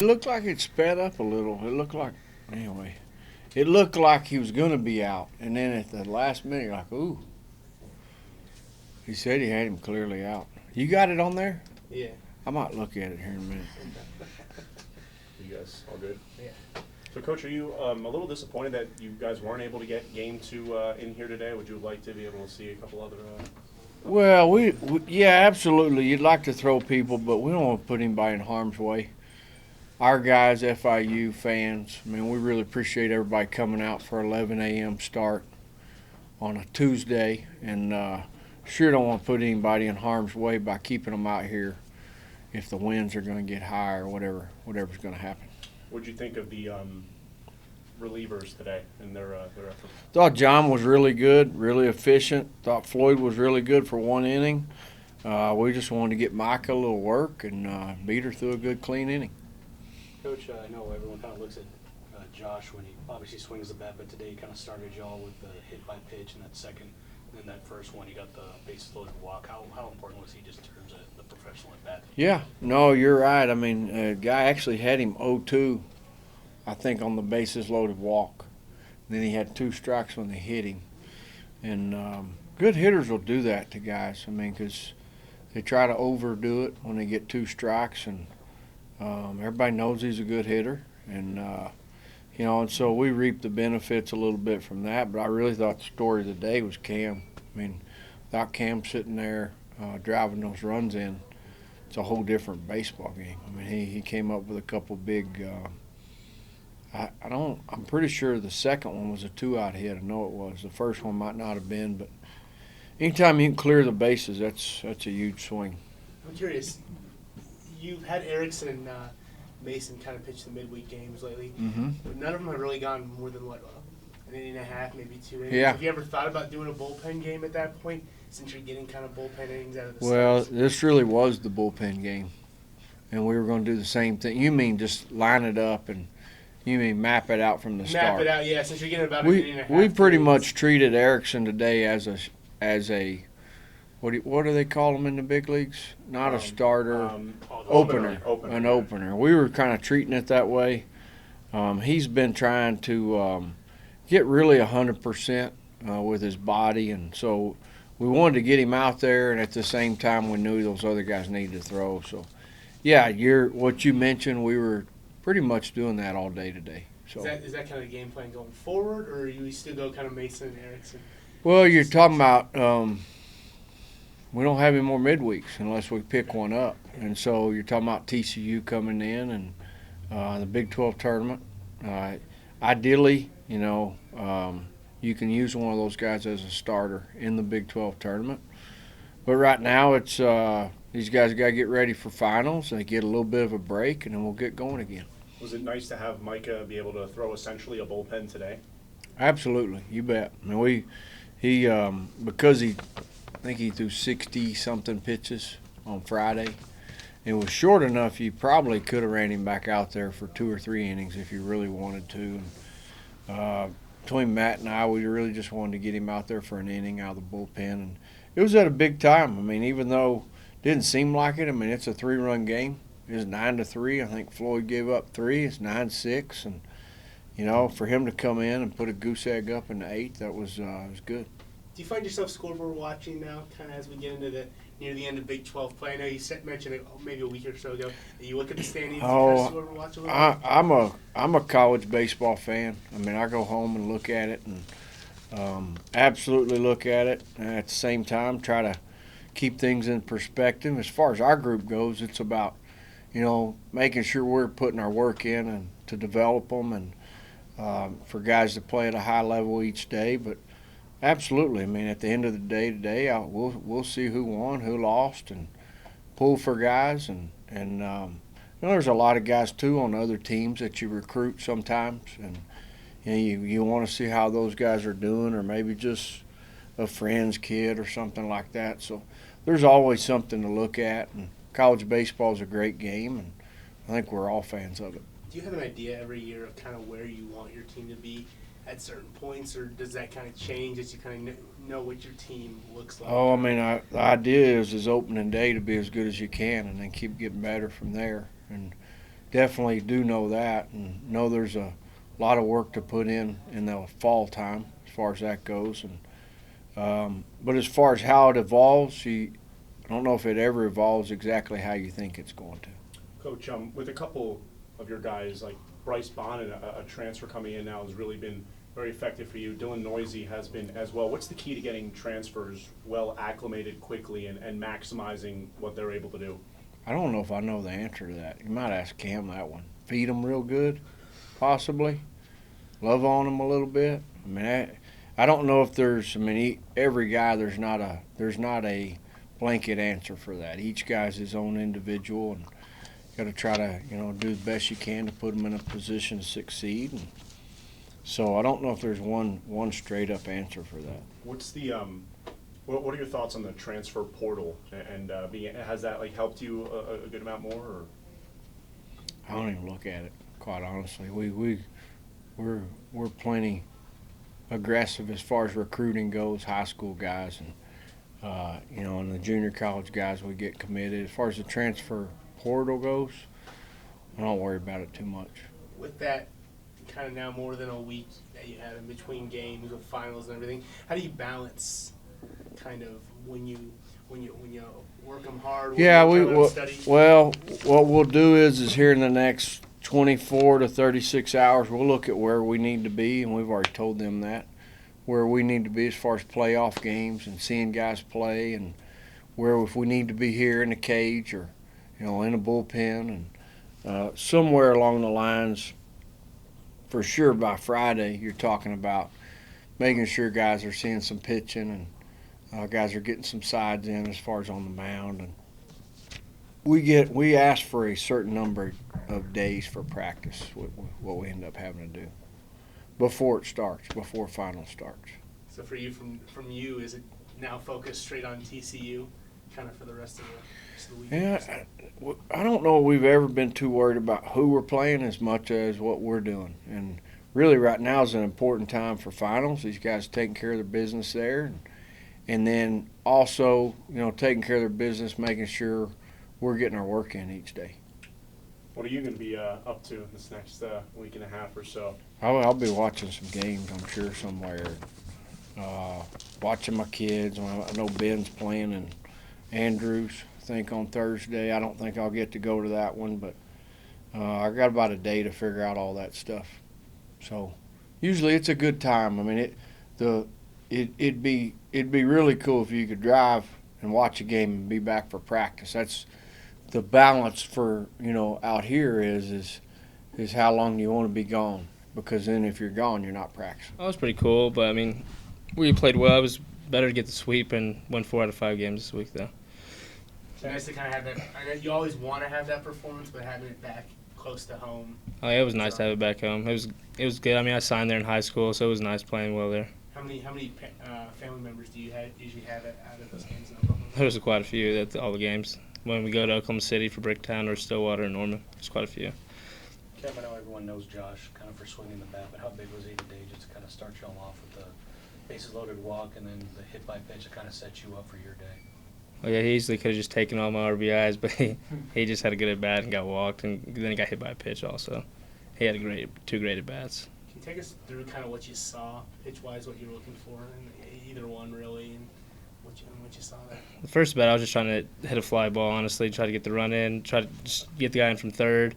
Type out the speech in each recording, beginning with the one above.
It looked like it sped up a little. Anyway, it looked like he was going to be out. And then at the last minute, like, ooh. He said he had him clearly out. You got it on there? Yeah. I might look at it here in a minute. You guys all good? Yeah. So, Coach, are you a little disappointed that you guys weren't able to get Game 2 in here today? Would you like to be able to see a couple other Well, yeah, absolutely. You'd like to throw people, but we don't want to put anybody in harm's way. Our guys, FIU fans, I mean, we really appreciate everybody coming out for 11 a.m. start on a Tuesday, and sure don't want to put anybody in harm's way by keeping them out here if the winds are going to get high or whatever's going to happen. What'd you think of the relievers today and their effort? Thought John was really good, really efficient. Thought Floyd was really good for one inning. We just wanted to get Micah a little work and beat her through a good, clean inning. Coach, I know everyone kind of looks at Josh when he obviously swings the bat, but today he kind of started y'all with the hit by pitch in that second. And then that first one, he got the bases loaded walk. How important was he just in terms of the professional at bat? Yeah, no, you're right. I mean, guy actually had him 0-2, I think, on the bases loaded walk. And then he had 2 strikes when they hit him. And good hitters will do that to guys. I mean, because they try to overdo it when they get 2 strikes. And everybody knows he's a good hitter. And, and so we reaped the benefits a little bit from that. But I really thought the story of the day was Cam. I mean, without Cam sitting there driving those runs in, it's a whole different baseball game. I mean, he came up with a couple big I'm pretty sure the second one was a 2-out hit. I know it was. The first one might not have been, but anytime you can clear the bases, that's a huge swing. I'm curious. You've had Erickson and Mason kind of pitch the midweek games lately. Mm-hmm. But none of them have really gone more than, an inning and a half, maybe 2 innings. Yeah. Have you ever thought about doing a bullpen game at that point, since you're getting kind of bullpen innings out of the Well, starts? this really was the bullpen game, and we were going to do the same thing. You mean just line it up and you mean map it out from the start? Map it out, yeah, since you're getting about an inning and a half. We pretty 2 much innings. treated Erickson today as a what do they call him in the big leagues? Not a starter, opener, an opener. We were kind of treating it that way. He's been trying to get really 100% with his body, and so we wanted to get him out there, and at the same time we knew those other guys needed to throw. So, yeah, what you mentioned, we were pretty much doing that all day today. So Is that kind of the game plan going forward, or you still go kind of Mason and Erickson? well, you're talking about we don't have any more midweeks unless we pick one up, and so you're talking about TCU coming in and the Big 12 tournament. Ideally, you can use one of those guys as a starter in the Big 12 tournament, but right now it's these guys got to get ready for finals. They get a little bit of a break, and then we'll get going again. Was it nice to have Micah be able to throw essentially a bullpen today? Absolutely, you bet. I mean, because I think he threw 60-something pitches on Friday. It was short enough you probably could have ran him back out there for 2 or 3 innings if you really wanted to. And, between Matt and I, we really just wanted to get him out there for an inning out of the bullpen. And it was at a big time. I mean, even though it didn't seem like it, I mean, it's a 3-run game. It was 9-3. I think Floyd gave up 3. It's 9-6. And, for him to come in and put a goose egg up in the 8th, that was good. Do you find yourself scoreboard watching now, kind of as we get into near the end of Big 12 play? I know you mentioned it maybe a week or so ago. That you look at the standings and kind of scoreboard watch a little bit? I'm a college baseball fan. I mean, I go home and look at it and absolutely look at it. And at the same time, try to keep things in perspective. As far as our group goes, it's about, making sure we're putting our work in and to develop them and for guys to play at a high level each day. But absolutely. I mean, at the end of the day today, we'll see who won, who lost, and pull for guys. And there's a lot of guys, too, on other teams that you recruit sometimes. And, you want to see how those guys are doing, or maybe just a friend's kid or something like that. So there's always something to look at. And college baseball is a great game, and I think we're all fans of it. Do you have an idea every year of kind of where you want your team to be at certain points, or does that kind of change as you kind of know what your team looks like? Oh, I mean, the idea is opening day to be as good as you can and then keep getting better from there. And, definitely do know that, and know there's a lot of work to put in the fall time as far as that goes. And but as far as how it evolves, I don't know if it ever evolves exactly how you think it's going to. Coach, with a couple of your guys, like Bryce Bond and a transfer coming in now has really been very effective for you. Dylan Noisy has been as well. What's the key to getting transfers well acclimated quickly and maximizing what they're able to do? I don't know if I know the answer to that. You might ask Cam that one. Feed them real good, possibly. Love on them a little bit. I mean, I don't know if there's. I mean, every guy there's not a blanket answer for that. Each guy's his own individual, and got to try to do the best you can to put them in a position to succeed. And so I don't know if there's one straight up answer for that. What's the what are your thoughts on the transfer portal and has that like helped you a good amount more? Or? I don't even look at it, quite honestly. We're plenty aggressive as far as recruiting goes, high school guys, and and the junior college guys we get committed. As far as the transfer portal goes, I don't worry about it too much. With that kind of now more than a week that you had in between games with finals and everything, how do you balance kind of when you work them hard? Yeah, study? Well, what we'll do is here in the next 24 to 36 hours, we'll look at where we need to be, and we've already told them that, where we need to be as far as playoff games and seeing guys play, and where if we need to be here in the cage or in a bullpen, and somewhere along the lines, for sure by Friday, you're talking about making sure guys are seeing some pitching and guys are getting some sides in as far as on the mound. And we ask for a certain number of days for practice, what we end up having to do before it starts, before final starts. So for you, from you, is it now focused straight on TCU, kind of for the rest of the week? Yeah, I don't know if we've ever been too worried about who we're playing as much as what we're doing. And really right now is an important time for finals. These guys taking care of their business there. And then also, taking care of their business, making sure we're getting our work in each day. What are you going to be up to this next week and a half or so? I'll be watching some games, I'm sure, somewhere. Watching my kids. I know Ben's playing in Andrews, I think, on Thursday. I don't think I'll get to go to that one, but I got about a day to figure out all that stuff. So usually it's a good time. I mean, it'd be really cool if you could drive and watch a game and be back for practice. That's the balance for out here is how long you want to be gone, because then if you're gone, you're not practicing. That was pretty cool, but I mean, we played well. It was better to get the sweep and win 4 out of 5 games this week, though. It's nice to kind of have that. I know you always want to have that performance, but having it back close to home. Oh, yeah, it was nice to have it back home. It was good. I mean, I signed there in high school, so it was nice playing well there. How many family members do you usually have out of those games in Oklahoma? There was quite a few at all the games. When we go to Oklahoma City for Bricktown or Stillwater or Norman, there's quite a few. Kev, I know everyone knows Josh kind of for swinging the bat, but how big was he today just to kind of start y'all off with the bases loaded walk and then the hit by pitch to kind of set you up for your day? Well, yeah, he easily could have just taken all my RBIs, but he just had a good at bat and got walked, and then he got hit by a pitch also. He had two great at bats. Can you take us through kind of what you saw pitch-wise, what you were looking for in either one really, and what you saw there? The first bat, I was just trying to hit a fly ball, honestly, try to get the run in, try to just get the guy in from third.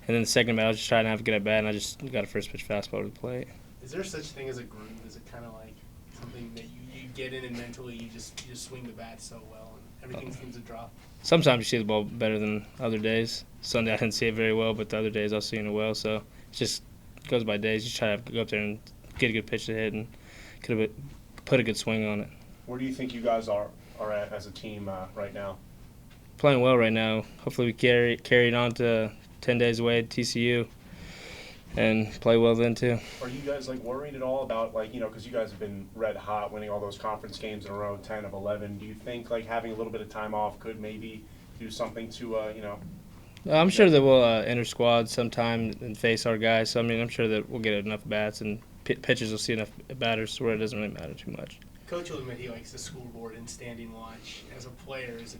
And then the second bat, I was just trying to have a good at bat, and I just got a first pitch fastball to the plate. Is there such thing as a groove? Is it kind of like something that you get in and mentally you just swing the bat so well and everything seems to drop? Sometimes you see the ball better than other days. Sunday I didn't see it very well, but the other days I was seeing it well. So it just goes by days. You try to go up there and get a good pitch to hit and could have put a good swing on it. Where do you think you guys are at as a team right now? Playing well right now. Hopefully we carry it on to 10 days away at TCU and play well then too. Are you guys worried at all about because you guys have been red hot, winning all those conference games in a row, 10 of 11. Do you think having a little bit of time off could maybe do something to I'm sure that we'll enter squad sometime and face our guys. So I mean, I'm sure that we'll get enough bats and pitchers will see enough batters where it doesn't really matter too much. Coach will admit he likes the scoreboard and standing watch. As a player, is it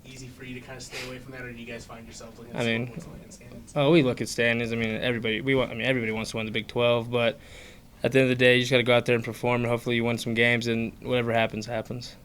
easy for you to kind of stay away from that, or do you guys find yourselves looking at I mean, scoreboards and looking at standings? Oh, we look at standings. I mean, everybody wants to win the Big 12, but at the end of the day, you just got to go out there and perform, and hopefully you win some games, and whatever happens, happens.